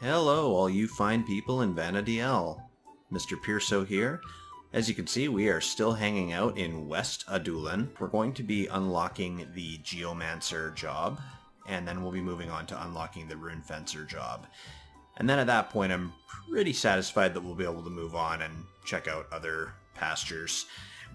Hello, all you fine people in Vanity L. Mrpierso here. As you can see, we are still hanging out in West Adoulin. We're going to be unlocking the Geomancer job, and then we'll be moving on to unlocking the Rune Fencer job. And then at that point, I'm pretty satisfied that we'll be able to move on and check out other pastures.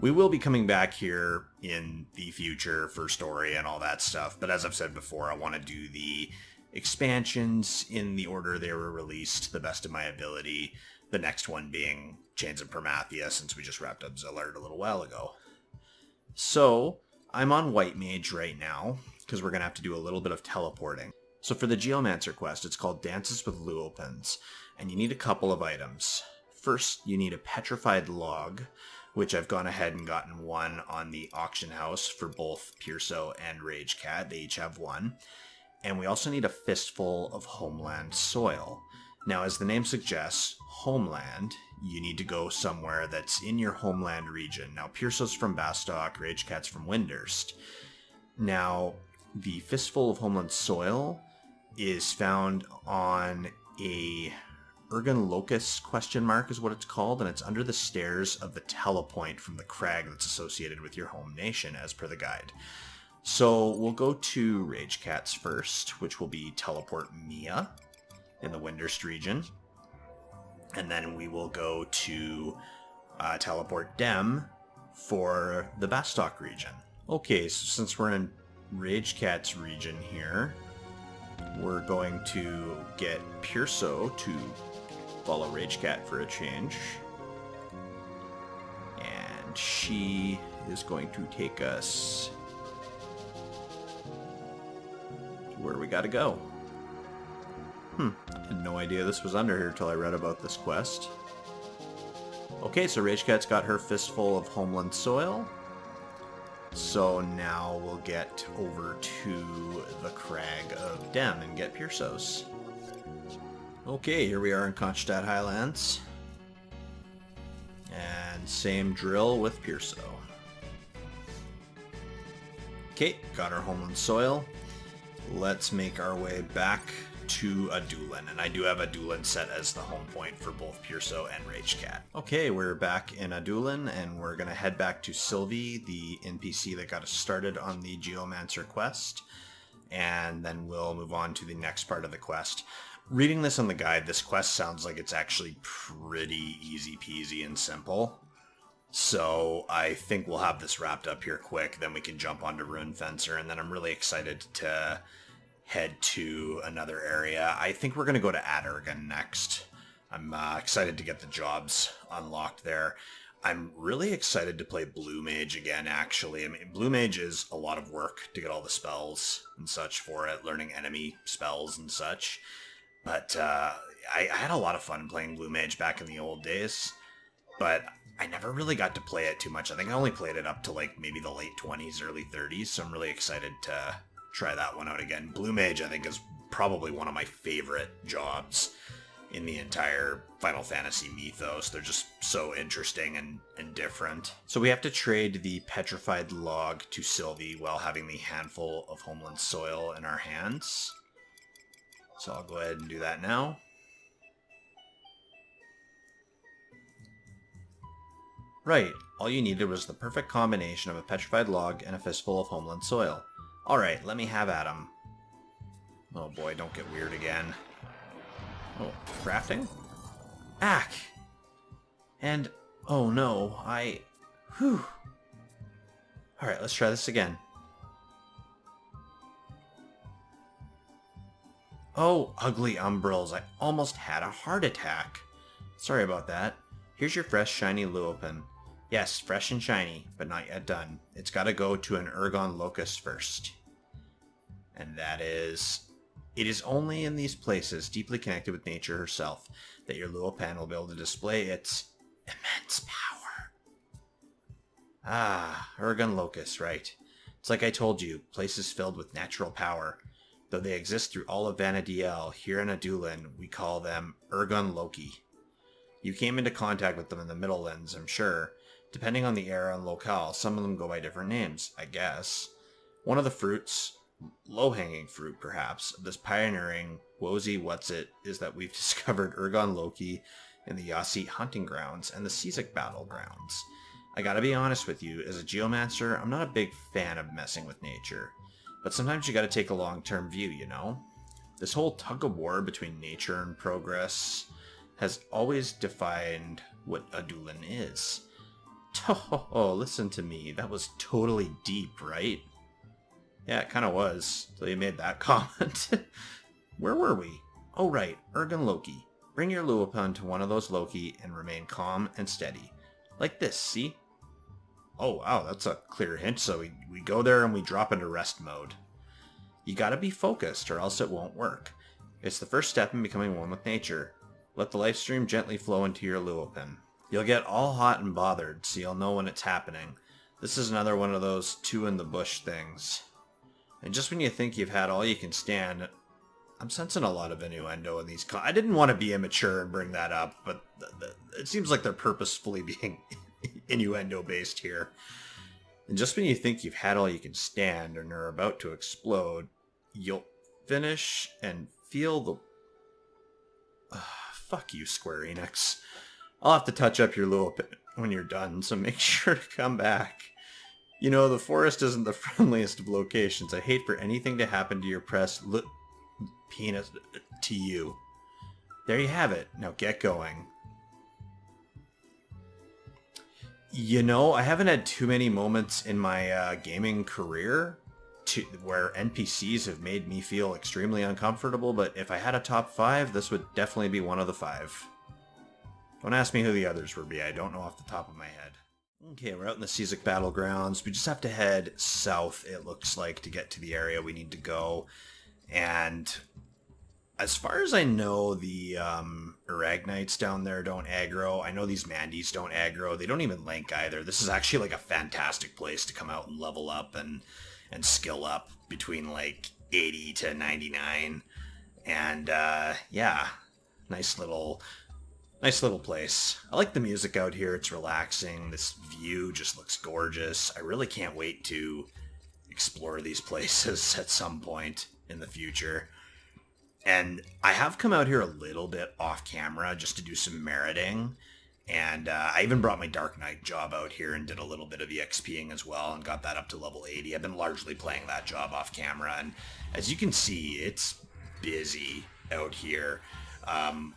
We will be coming back here in the future for story and all that stuff, but as I've said before, I want to do the expansions in the order they were released to the best of my ability. The next one being Chains of Permathia, since we just wrapped up Zillard a little while ago. So, I'm on White Mage right now, because we're going to have to do a little bit of teleporting. So for the Geomancer quest, it's called Dances with Luopins, and you need a couple of items. First, you need a petrified log, which I've gone ahead and gotten one on the auction house for both Mrpierso and Ragecat. They each have one. And we also need a fistful of homeland soil. Now, as the name suggests, homeland, you need to go somewhere that's in your homeland region. Now, Mrpierso's from Bastock, Ragecat's from Windurst. Now, the fistful of homeland soil is found on a Ergon Locus ? Is what it's called, and it's under the stairs of the telepoint from the crag that's associated with your home nation, as per the guide. So we'll go to Ragecat's first, which will be Teleport Mia in the Windurst region. And then we will go to Teleport Dem for the Bastock region. Okay, so since we're in Ragecat's region here, we're going to get Mrpierso to follow Ragecat for a change. And she is going to take us where we gotta go. I had no idea this was under here till I read about this quest. Okay, so Ragecat's got her fistful of homeland soil. So now we'll get over to the crag of Dem and get Mrpierso's. Okay, here we are in Konschtat Highlands. And same drill with Mrpierso. Okay, got our homeland soil. Let's make our way back to Adoulin, and I do have Adoulin set as the home point for both Mrpierso and Ragecat. Okay, we're back in Adoulin, and we're going to head back to Sylvie, the NPC that got us started on the Geomancer quest, and then we'll move on to the next part of the quest. Reading this on the guide, this quest sounds like it's actually pretty easy peasy and simple. So I think we'll have this wrapped up here quick, then we can jump onto Rune Fencer, and then I'm really excited to head to another area. I think we're going to go to Adoulin next. I'm excited to get the jobs unlocked there. I'm really excited to play Blue Mage again, actually. I mean, Blue Mage is a lot of work to get all the spells and such for it, learning enemy spells and such. But I had a lot of fun playing Blue Mage back in the old days, but I never really got to play it too much. I think I only played it up to like maybe the late 20s, early 30s, so I'm really excited to try that one out again. Blue Mage, I think, is probably one of my favorite jobs in the entire Final Fantasy mythos. They're just so interesting and different. So we have to trade the petrified log to Sylvie while having the handful of homeland soil in our hands. So I'll go ahead and do that now. Right, all you needed was the perfect combination of a petrified log and a fistful of homeland soil. Alright, let me have at 'em. Oh boy, don't get weird again. Oh, crafting? Ack! And, oh no, whew. Alright, let's try this again. Oh, ugly umbrils, I almost had a heart attack. Sorry about that. Here's your fresh, shiny Luopin. Yes, fresh and shiny, but not yet done. It's gotta go to an Ergon Locus first. And that is... It is only in these places, deeply connected with nature herself, that your Luopin will be able to display its immense power. Ah, Ergon Locus, right. It's like I told you, places filled with natural power. Though they exist through all of Vanadiel, here in Adoulin, we call them Ergon Loki. You came into contact with them in the Middlelands, I'm sure. Depending on the era and locale, some of them go by different names, I guess. One of the fruits low-hanging fruit, perhaps, of this pioneering Wozy What's-It is that we've discovered Ergon Loki in the Yasi hunting grounds and the Caesic battlegrounds. I gotta be honest with you, as a geomancer, I'm not a big fan of messing with nature. But sometimes you gotta take a long-term view, you know? This whole tug-of-war between nature and progress has always defined what Adoulin is. Oh, listen to me. That was totally deep, right? Yeah, it kind of was, till you made that comment. Where were we? Oh, right, Ergon Loki. Bring your Luopan to one of those Loki and remain calm and steady. Like this, see? Oh, wow, that's a clear hint, so we go there and we drop into rest mode. You gotta be focused, or else it won't work. It's the first step in becoming one with nature. Let the life stream gently flow into your Luopan. You'll get all hot and bothered, so you'll know when it's happening. This is another one of those two-in-the-bush things. And just when you think you've had all you can stand, I'm sensing a lot of innuendo in these I didn't want to be immature and bring that up, but it seems like they're purposefully being innuendo-based here. And just when you think you've had all you can stand and are about to explode, you'll finish and feel the... fuck you, Square Enix. I'll have to touch up your Luopan when you're done, so make sure to come back. You know, the forest isn't the friendliest of locations. I hate for anything to happen to your penis to you. There you have it. Now get going. You know, I haven't had too many moments in my gaming career where NPCs have made me feel extremely uncomfortable, but if I had a top 5, this would definitely be one of the 5. Don't ask me who the others would be. I don't know off the top of my head. Okay, we're out in the Caesic battlegrounds. We just have to head south, it looks like, to get to the area we need to go. And as far as I know, the Aragnites down there don't aggro. I know these Mandies don't aggro. They don't even link either. This is actually like a fantastic place to come out and level up and skill up between like 80 to 99. And yeah, nice little place. I like the music out here. It's relaxing. This view just looks gorgeous. I really can't wait to explore these places at some point in the future. And I have come out here a little bit off camera just to do some meriting. And I even brought my Dark Knight job out here and did a little bit of EXPing as well and got that up to level 80. I've been largely playing that job off camera. And as you can see, it's busy out here.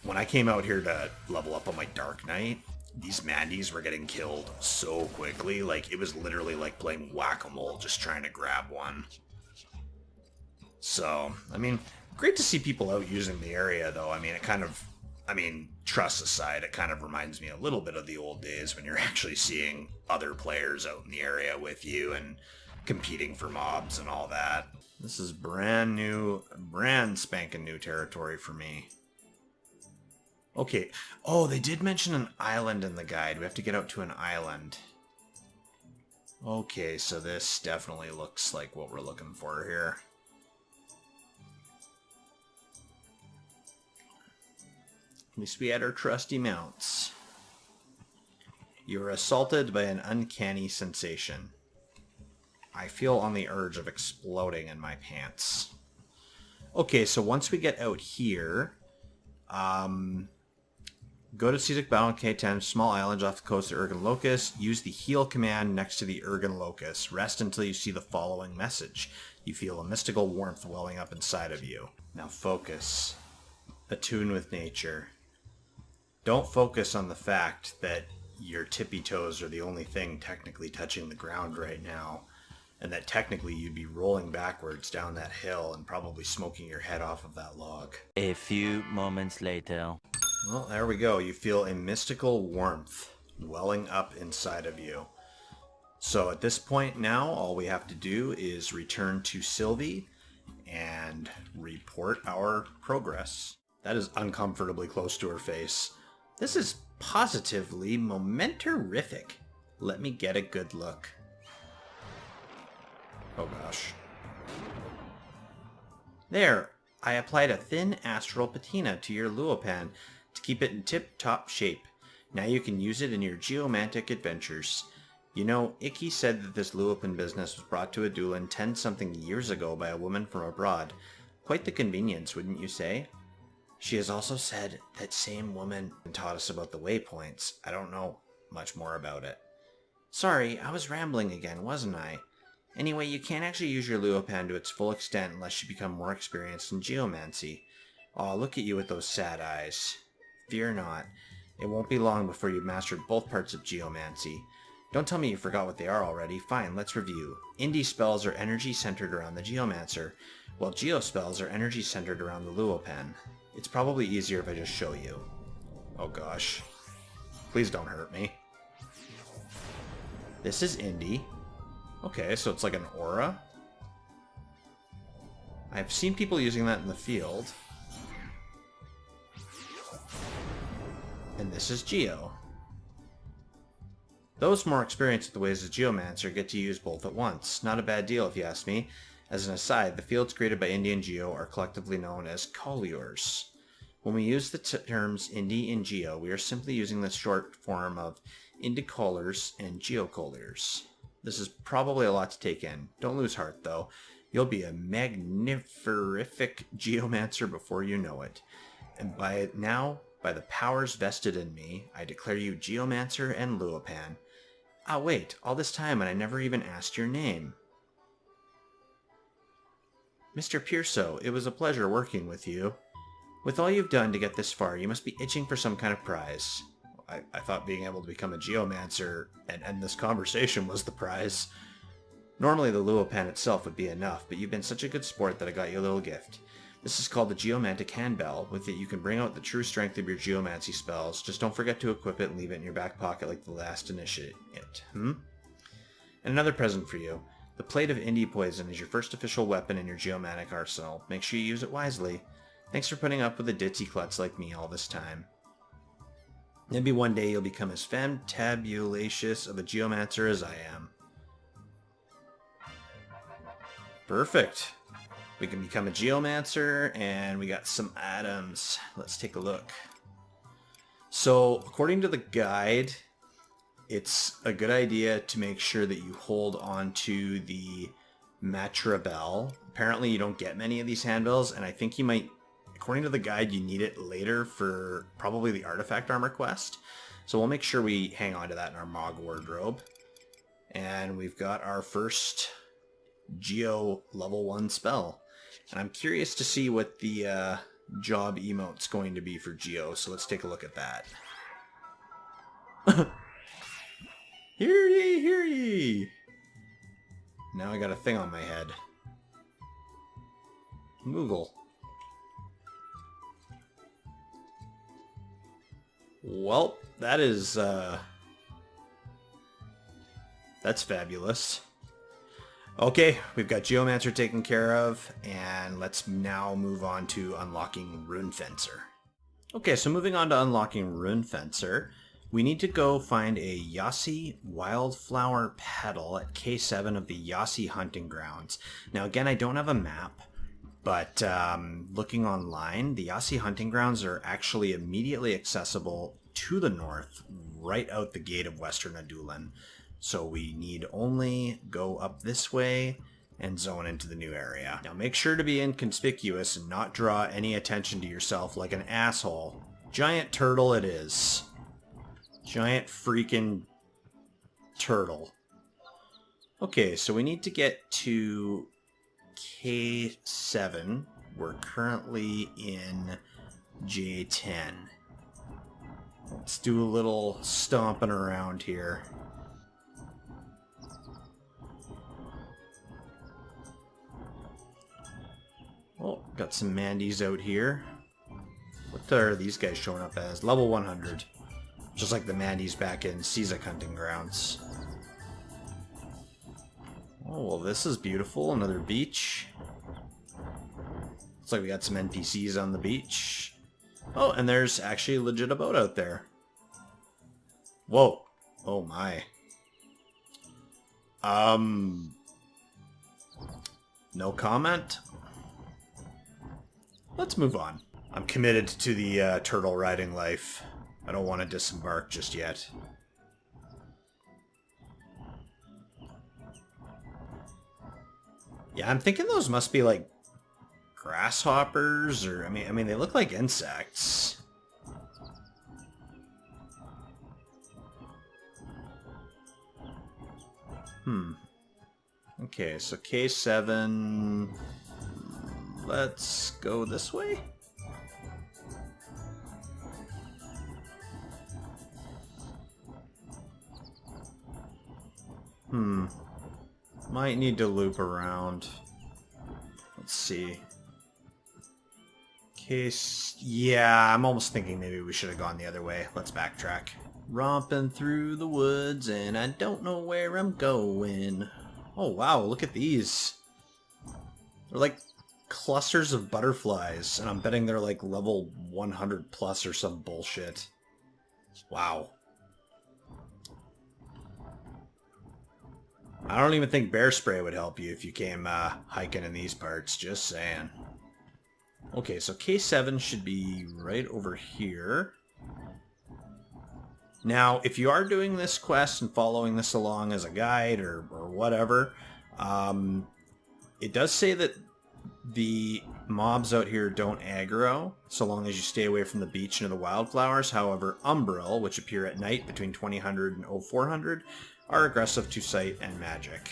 When I came out here to level up on my Dark Knight, these Mandies were getting killed so quickly. Like, it was literally like playing whack-a-mole just trying to grab one. So, I mean, great to see people out using the area, though. I mean, trust aside, it kind of reminds me a little bit of the old days when you're actually seeing other players out in the area with you and competing for mobs and all that. This is brand spanking new territory for me. Okay. Oh, they did mention an island in the guide. We have to get out to an island. Okay, so this definitely looks like what we're looking for here. At least we had our trusty mounts. You are assaulted by an uncanny sensation. I feel on the urge of exploding in my pants. Okay, so once we get out here, go to Caesic Battle K10, small island off the coast of Ergon Locus. Use the heal command next to the Ergon Locus. Rest until you see the following message. You feel a mystical warmth welling up inside of you. Now focus. Attune with nature. Don't focus on the fact that your tippy toes are the only thing technically touching the ground right now, and that technically you'd be rolling backwards down that hill and probably smoking your head off of that log. A few moments later. Well, there we go. You feel a mystical warmth welling up inside of you. So at this point now, all we have to do is return to Sylvie and report our progress. That is uncomfortably close to her face. This is positively momenterific. Let me get a good look. Oh gosh. There, I applied a thin astral patina to your Luopan to keep it in tip-top shape. Now you can use it in your geomantic adventures. You know, Icky said that this Luopin business was brought to Adoulin 10-something years ago by a woman from abroad. Quite the convenience, wouldn't you say? She has also said that same woman taught us about the waypoints. I don't know much more about it. Sorry, I was rambling again, wasn't I? Anyway, you can't actually use your Luopan to its full extent unless you become more experienced in geomancy. Aw, look at you with those sad eyes. Fear not. It won't be long before you've mastered both parts of geomancy. Don't tell me you forgot what they are already. Fine, let's review. Indie spells are energy centered around the Geomancer, while Geo spells are energy centered around the Luopan. It's probably easier if I just show you. Oh gosh. Please don't hurt me. This is Indie. Okay, so it's like an aura. I've seen people using that in the field. And this is Geo. Those more experienced with the ways of Geomancer get to use both at once. Not a bad deal if you ask me. As an aside, the fields created by Indie and Geo are collectively known as colures. When we use the terms Indie and Geo, we are simply using the short form of Indicolors and Geocolors. This is probably a lot to take in. Don't lose heart, though. You'll be a magnific Geomancer before you know it. And by the powers vested in me, I declare you Geomancer and Luopan. Ah, wait, all this time and I never even asked your name. Mrpierso, it was a pleasure working with you. With all you've done to get this far, you must be itching for some kind of prize. I thought being able to become a Geomancer and end this conversation was the prize. Normally the Luopan itself would be enough, but you've been such a good sport that I got you a little gift. This is called the Geomantic Handbell. With it you can bring out the true strength of your geomancy spells. Just don't forget to equip it and leave it in your back pocket like the last initiate. And another present for you. The Plate of Indie Poison is your first official weapon in your geomantic arsenal. Make sure you use it wisely. Thanks for putting up with a ditzy klutz like me all this time. Maybe one day you'll become as fantabulous of a geomancer as I am. Perfect. We can become a Geomancer, and we got some items. Let's take a look. So, according to the guide, it's a good idea to make sure that you hold on to the Matra Bell. Apparently you don't get many of these handbells, and I think you might, according to the guide, you need it later for probably the Artifact Armor quest. So we'll make sure we hang on to that in our Mog wardrobe. And we've got our first Geo level 1 spell. And I'm curious to see what the job emote's going to be for Geo, so let's take a look at that. Hear ye, hear ye! Now I got a thing on my head. Moogle. Well, that is, that's fabulous. Okay, we've got Geomancer taken care of, and let's now move on to unlocking Rune Fencer. Okay, so moving on to unlocking Rune Fencer, we need to go find a Yasi Wildflower Petal at K7 of the Yasi Hunting Grounds. Now again, I don't have a map, but looking online, the Yasi Hunting Grounds are actually immediately accessible to the north, right out the gate of Western Adoulin. So we need only go up this way and zone into the new area. Now make sure to be inconspicuous and not draw any attention to yourself like an asshole. Giant turtle it is. Giant freaking turtle. Okay, so we need to get to K7. We're currently in J10. Let's do a little stomping around here. Oh, got some Mandies out here. What are these guys showing up as? Level 100. Just like the Mandies back in Caesar Hunting Grounds. Oh, well this is beautiful. Another beach. Looks like we got some NPCs on the beach. Oh, and there's actually legit a boat out there. Whoa. Oh my. No comment? Let's move on. I'm committed to the turtle riding life. I don't want to disembark just yet. Yeah, I'm thinking those must be like grasshoppers, or I mean they look like insects. Okay, so K7. Let's go this way. Might need to loop around. Let's see. Case... Yeah, I'm almost thinking maybe we should have gone the other way. Let's backtrack. Romping through the woods and I don't know where I'm going. Oh wow, look at these. They're like clusters of butterflies, and I'm betting they're like level 100 plus or some bullshit. Wow. I don't even think bear spray would help you if you came hiking in these parts, just saying. Okay, so K7 should be right over here. Now, if you are doing this quest and following this along as a guide or whatever, it does say that the mobs out here don't aggro, so long as you stay away from the beach and the wildflowers. However, Umbral, which appear at night between 2000 and 0400, are aggressive to sight and magic.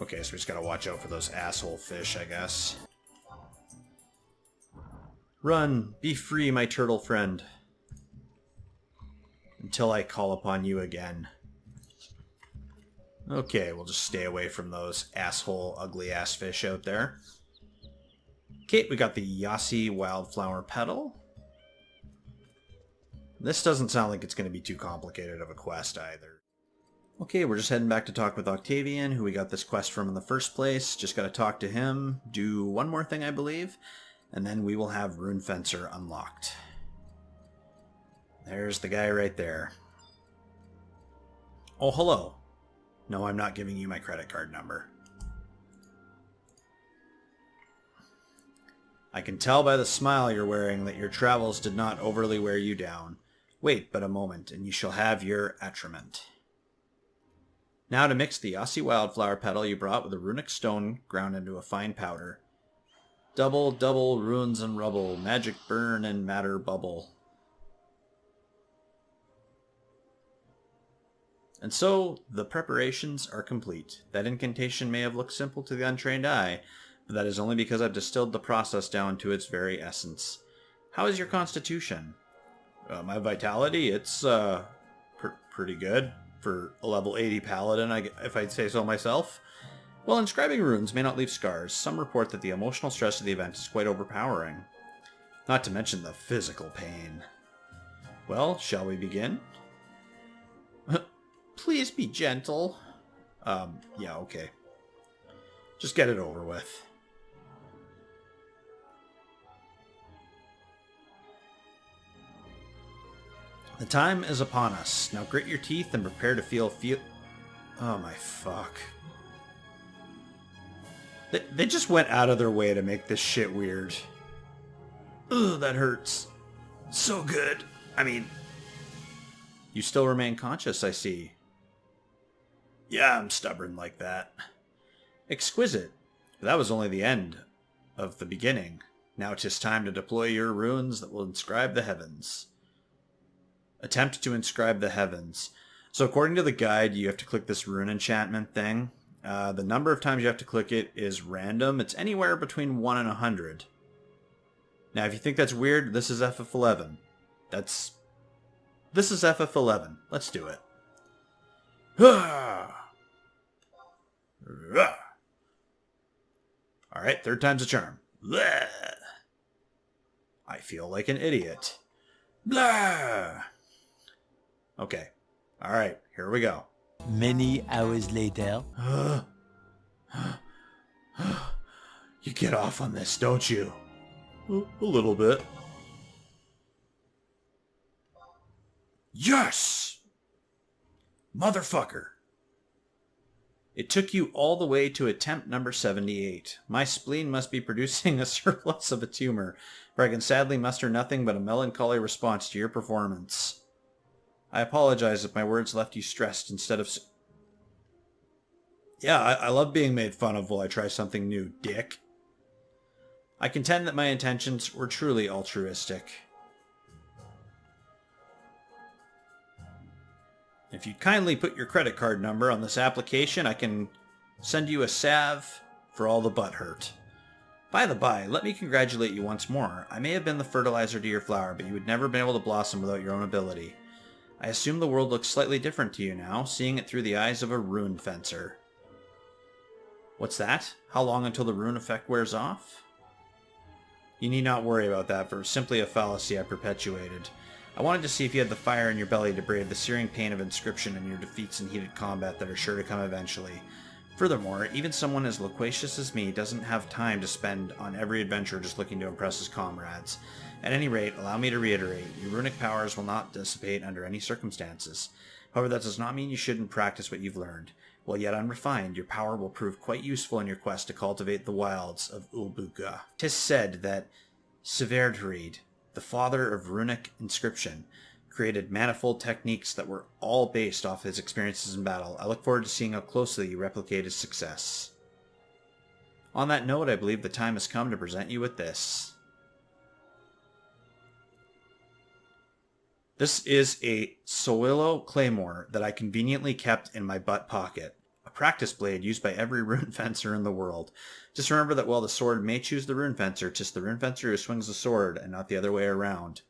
Okay, so we just gotta watch out for those asshole fish, I guess. Run, be free, my turtle friend. Until I call upon you again. Okay, we'll just stay away from those asshole, ugly-ass fish out there. Okay, we got the Yasi Wildflower Petal. This doesn't sound like it's going to be too complicated of a quest either. Okay, we're just heading back to talk with Octavian, who we got this quest from in the first place. Just got to talk to him, do one more thing, I believe, and then we will have Rune Fencer unlocked. There's the guy right there. Oh, hello. No, I'm not giving you my credit card number. I can tell by the smile you're wearing that your travels did not overly wear you down. Wait but a moment, and you shall have your attunement. Now to mix the Yasi Wildflower Petal you brought with a runic stone ground into a fine powder. Double, double, runes and rubble, magic burn and matter bubble. And so, the preparations are complete. That incantation may have looked simple to the untrained eye, but that is only because I've distilled the process down to its very essence. How is your constitution? My vitality, it's pretty good for a level 80 paladin, if I'd say so myself. While inscribing runes may not leave scars, some report that the emotional stress of the event is quite overpowering. Not to mention the physical pain. Well, shall we begin? Please be gentle. Yeah, okay. Just get it over with. The time is upon us. Now grit your teeth and prepare to feel... Oh my fuck. They just went out of their way to make this shit weird. Ugh, that hurts. So good. I mean... You still remain conscious, I see. Yeah, I'm stubborn like that. Exquisite. But that was only the end of the beginning. Now 'tis time to deploy your runes that will inscribe the heavens. Attempt to inscribe the heavens. So according to the guide, you have to click this rune enchantment thing. The number of times you have to click it is random. It's anywhere between 1 and 100. Now if you think that's weird, this is FF11. This is FF11. Let's do it. Alright, third time's a charm. I feel like an idiot. Blah. Okay. Alright, here we go. Many hours later. You get off on this, don't you? A little bit. Yes! Motherfucker. It took you all the way to attempt number 78. My spleen must be producing a surplus of a tumor, for I can sadly muster nothing but a melancholy response to your performance. I apologize if my words left you stressed instead of... Yeah, I love being made fun of while I try something new, dick. I contend that my intentions were truly altruistic. If you'd kindly put your credit card number on this application, I can send you a salve for all the butt hurt. By the by, let me congratulate you once more. I may have been the fertilizer to your flower, but you would never have been able to blossom without your own ability. I assume the world looks slightly different to you now, seeing it through the eyes of a rune fencer. What's that? How long until the rune effect wears off? You need not worry about that, for it was simply a fallacy I perpetuated. I wanted to see if you had the fire in your belly to brave the searing pain of inscription and your defeats in heated combat that are sure to come eventually. Furthermore, even someone as loquacious as me doesn't have time to spend on every adventure just looking to impress his comrades. At any rate, allow me to reiterate, your runic powers will not dissipate under any circumstances. However, that does not mean you shouldn't practice what you've learned. While yet unrefined, your power will prove quite useful in your quest to cultivate the wilds of Ulbuga. 'Tis said that Sverdruid, the father of runic inscription, created manifold techniques that were all based off his experiences in battle. I look forward to seeing how closely you replicate his success. On that note, I believe the time has come to present you with this. This is a Soilo Claymore that I conveniently kept in my butt pocket. A practice blade used by every rune fencer in the world. Just remember that while the sword may choose the rune fencer, 'tis the rune fencer who swings the sword and not the other way around.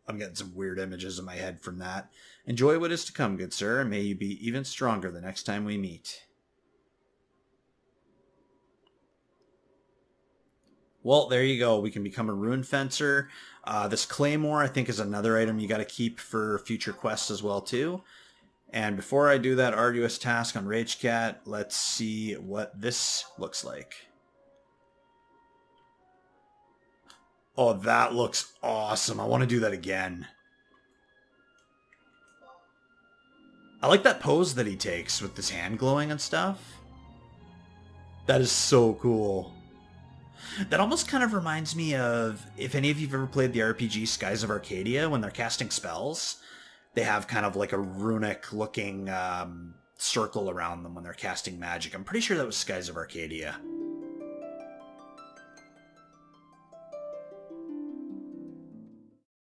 I'm getting some weird images in my head from that. Enjoy what is to come, good sir, and may you be even stronger the next time we meet. Well, there you go. We can become a rune fencer. This claymore, I think, is another item you got to keep for future quests as well, too. And before I do that arduous task on Ragecat, let's see what this looks like. Oh, that looks awesome. I want to do that again. I like that pose that he takes with his hand glowing and stuff. That is so cool. That almost kind of reminds me of, if any of you have ever played the RPG Skies of Arcadia, when they're casting spells, they have kind of like a runic looking circle around them when they're casting magic. I'm pretty sure that was Skies of Arcadia.